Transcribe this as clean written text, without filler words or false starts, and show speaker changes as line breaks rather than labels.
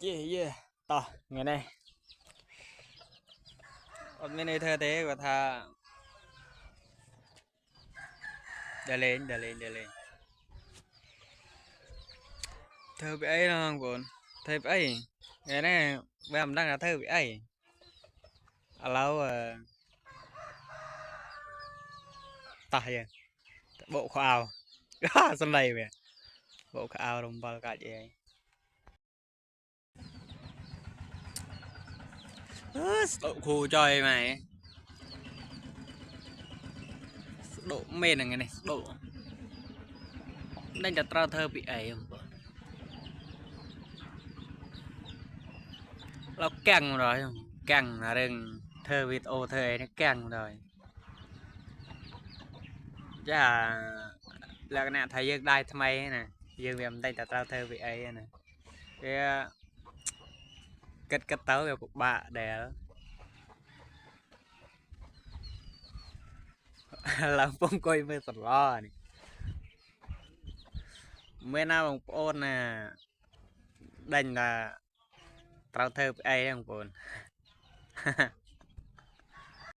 yeah to ngày nay còn bên đây thơ thế và tha để lên thơ bị ấy không buồn thơ bị ấy ngày nay em đang là thơ bị ấy lâu tao vậy bộ khoa áo sân này vậy bộ khoa áo đồng bào cả vậy độ khu trời mày độ mê là ngày này độ đang đặt ra thơ bị ấy không nó căng rồi căng là đừng thơ video thơ ấy nó căng rồi chắc là cái này thầy dương đây tham ấy nè dương em đây đặt ra thơ bị ấy nè cái kết tấu của bà đè đó làm phong coi với sọt lo này mấy nào bằng ôn nè đành là trao thơ bị ấy không buồn